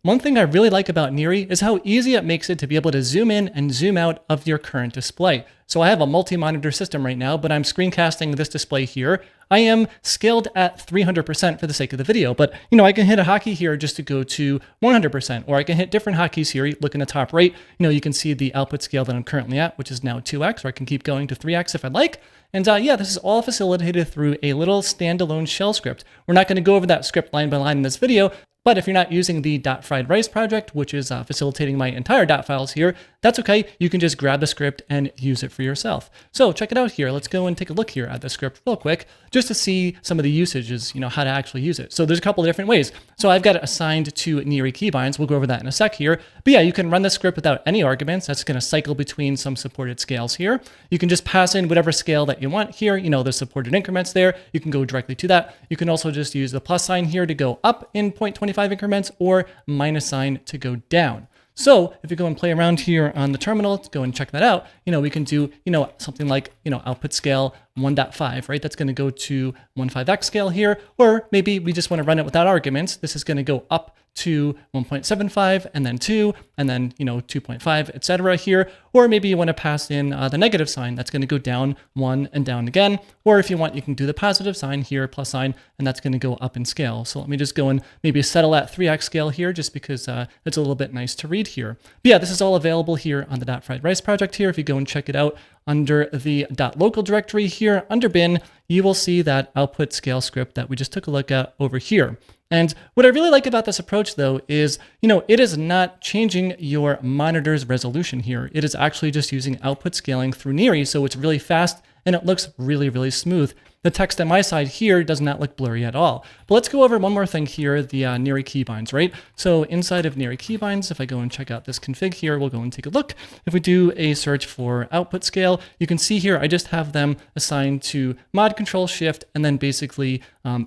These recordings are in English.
One thing I really like about Niri is how easy it makes it to be able to zoom in and zoom out of your current display. So I have a multi-monitor system right now, but I'm screencasting this display here. I am scaled at 300% for the sake of the video, but I can hit a hotkey here just to go to 100%, or I can hit different hotkeys here. Look in the top right, you can see the output scale that I'm currently at, which is now 2x, or I can keep going to 3x if I'd like. And yeah, this is all facilitated through a little standalone shell script. We're not going to go over that script line by line in this video, but if you're not using the .fried rice project, which is facilitating my entire .files here, that's okay. You can just grab the script and use it for yourself. So check it out here. Let's go and take a look here at the script real quick, just to see some of the usages, how to actually use it. So there's a couple of different ways. So I've got it assigned to niri keybinds. We'll go over that in a sec here. But yeah, you can run the script without any arguments. That's going to cycle between some supported scales here. You can just pass in whatever scale that you want here. The supported increments there. You can go directly to that. You can also just use the plus sign here to go up in 0.25 increments, or minus sign to go down. So if you go and play around here on the terminal, go and check that out, we can do, something like, output scale 1.5, right? That's going to go to 1.5x scale here, or maybe we just want to run it without arguments. This is going to go up to 1.75 and then 2 and then 2.5, etc. here. Or maybe you want to pass in the negative sign. That's going to go down 1 and down again. Or if you want, you can do the positive sign here, plus sign, and that's going to go up in scale. So let me just go and maybe settle at 3x scale here, just because it's a little bit nice to read here. But yeah, this is all available here on the .fried rice project here. If you go and check it out under the .local directory here under bin, you will see that output scale script that we just took a look at over here. And what I really like about this approach, though, is, it is not changing your monitor's resolution here. It is actually just using output scaling through Niri, so it's really fast and it looks really, really smooth. The text on my side here does not look blurry at all. But let's go over one more thing here, the Niri keybinds, right? So inside of Niri keybinds, if I go and check out this config here, we'll go and take a look. If we do a search for output scale, you can see here, I just have them assigned to mod control shift and then basically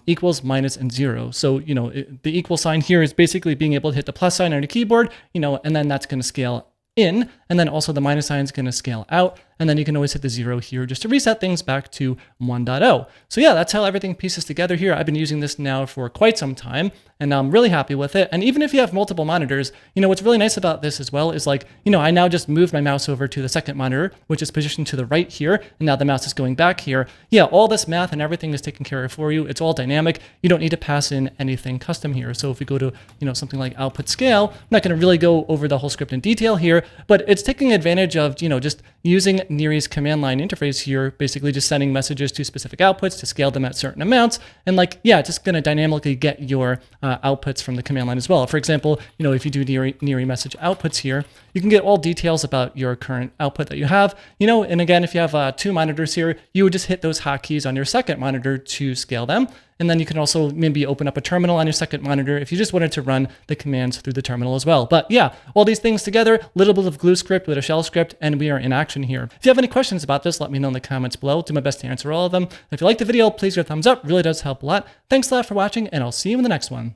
equals, minus, and 0. So, the equal sign here is basically being able to hit the plus sign on your keyboard, and then that's going to scale in, and then also the minus sign is going to scale out, and then you can always hit the 0 here just to reset things back to 1.0. So yeah, that's how everything pieces together here. I've been using this now for quite some time, and I'm really happy with it. And even if you have multiple monitors, what's really nice about this as well is like, I now just moved my mouse over to the second monitor, which is positioned to the right here, and now the mouse is going back here. Yeah, all this math and everything is taken care of for you. It's all dynamic. You don't need to pass in anything custom here. So if we go to, something like output scale, I'm not going to really go over the whole script in detail here, but it's taking advantage of, just using Niri's command line interface here, basically just sending messages to specific outputs to scale them at certain amounts. And like, yeah, just going to dynamically get your outputs from the command line as well. For example, if you do Niri message outputs here, you can get all details about your current output that you have, and again, if you have 2 monitors here, you would just hit those hotkeys on your second monitor to scale them. And then you can also maybe open up a terminal on your second monitor if you just wanted to run the commands through the terminal as well. But yeah, all these things together, a little bit of glue script with a shell script, and we are in action here. If you have any questions about this, let me know in the comments below. I'll do my best to answer all of them. If you like the video, please give a thumbs up. It really does help a lot. Thanks a lot for watching, and I'll see you in the next one.